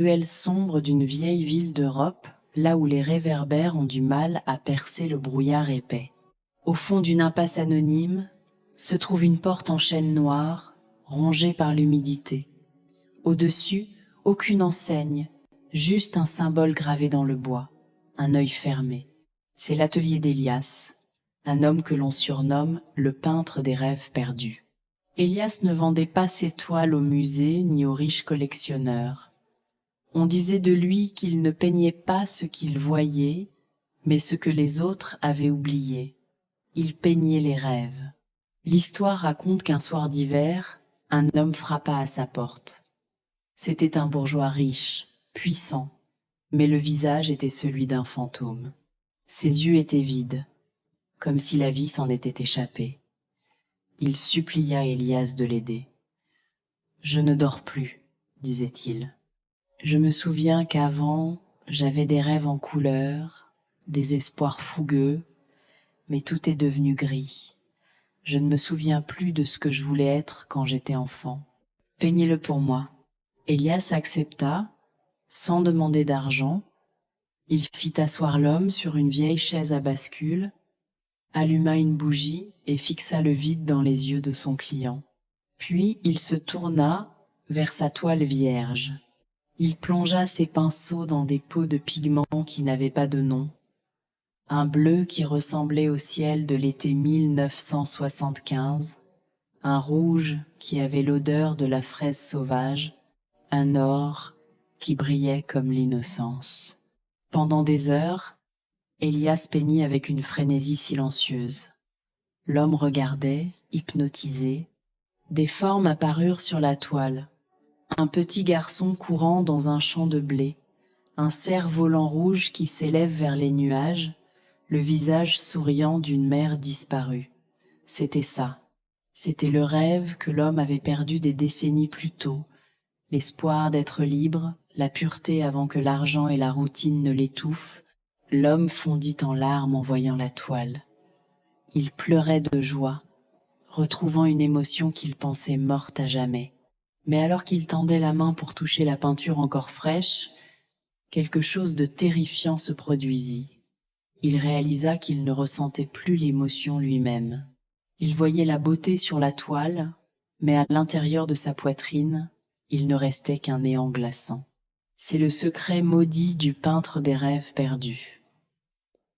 ruelle sombre d'une vieille ville d'Europe, là où les réverbères ont du mal à percer le brouillard épais. Au fond d'une impasse anonyme, se trouve une porte en chêne noir, rongée par l'humidité. Au-dessus, aucune enseigne, juste un symbole gravé dans le bois, un œil fermé. C'est l'atelier d'Élias, un homme que l'on surnomme le peintre des rêves perdus. Élias ne vendait pas ses toiles au musée ni aux riches collectionneurs. On disait de lui qu'il ne peignait pas ce qu'il voyait, mais ce que les autres avaient oublié. Il peignait les rêves. L'histoire raconte qu'un soir d'hiver, un homme frappa à sa porte. C'était un bourgeois riche, puissant, mais le visage était celui d'un fantôme. Ses yeux étaient vides, comme si la vie s'en était échappée. Il supplia Élias de l'aider. « Je ne dors plus, disait-il. Je me souviens qu'avant, j'avais des rêves en couleurs, des espoirs fougueux, mais tout est devenu gris. Je ne me souviens plus de ce que je voulais être quand j'étais enfant. Peignez-le pour moi. » Élias accepta, sans demander d'argent. Il fit asseoir l'homme sur une vieille chaise à bascule, alluma une bougie et fixa le vide dans les yeux de son client. Puis il se tourna vers sa toile vierge. Il plongea ses pinceaux dans des pots de pigments qui n'avaient pas de nom. Un bleu qui ressemblait au ciel de l'été 1975, un rouge qui avait l'odeur de la fraise sauvage, un or qui brillait comme l'innocence. Pendant des heures, Élias peignit avec une frénésie silencieuse. L'homme regardait, hypnotisé. Des formes apparurent sur la toile. Un petit garçon courant dans un champ de blé, un cerf-volant rouge qui s'élève vers les nuages, le visage souriant d'une mère disparue. C'était ça. C'était le rêve que l'homme avait perdu des décennies plus tôt, l'espoir d'être libre, la pureté avant que l'argent et la routine ne l'étouffent. L'homme fondit en larmes en voyant la toile. Il pleurait de joie, retrouvant une émotion qu'il pensait morte à jamais. Mais alors qu'il tendait la main pour toucher la peinture encore fraîche, quelque chose de terrifiant se produisit. Il réalisa qu'il ne ressentait plus l'émotion lui-même. Il voyait la beauté sur la toile, mais à l'intérieur de sa poitrine, il ne restait qu'un néant glaçant. C'est le secret maudit du peintre des rêves perdus.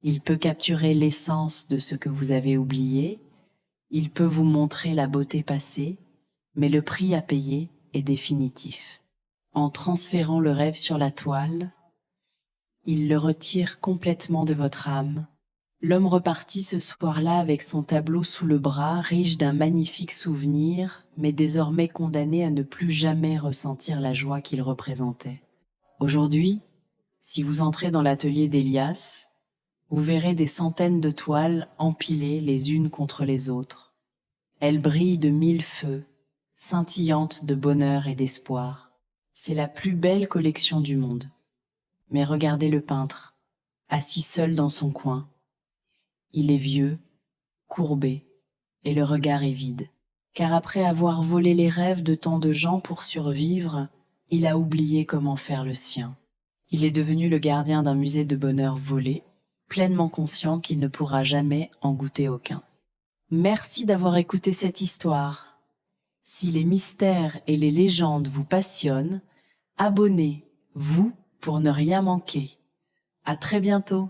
Il peut capturer l'essence de ce que vous avez oublié, il peut vous montrer la beauté passée, mais le prix à payer est définitif. En transférant le rêve sur la toile, il le retire complètement de votre âme. L'homme repartit ce soir-là avec son tableau sous le bras, riche d'un magnifique souvenir, mais désormais condamné à ne plus jamais ressentir la joie qu'il représentait. Aujourd'hui, si vous entrez dans l'atelier d'Élias, vous verrez des centaines de toiles empilées les unes contre les autres. Elles brillent de mille feux, scintillantes de bonheur et d'espoir. C'est la plus belle collection du monde. Mais regardez le peintre, assis seul dans son coin. Il est vieux, courbé, et le regard est vide. Car après avoir volé les rêves de tant de gens pour survivre, il a oublié comment faire le sien. Il est devenu le gardien d'un musée de bonheur volé, pleinement conscient qu'il ne pourra jamais en goûter aucun. Merci d'avoir écouté cette histoire. Si les mystères et les légendes vous passionnent, abonnez-vous pour ne rien manquer. À très bientôt.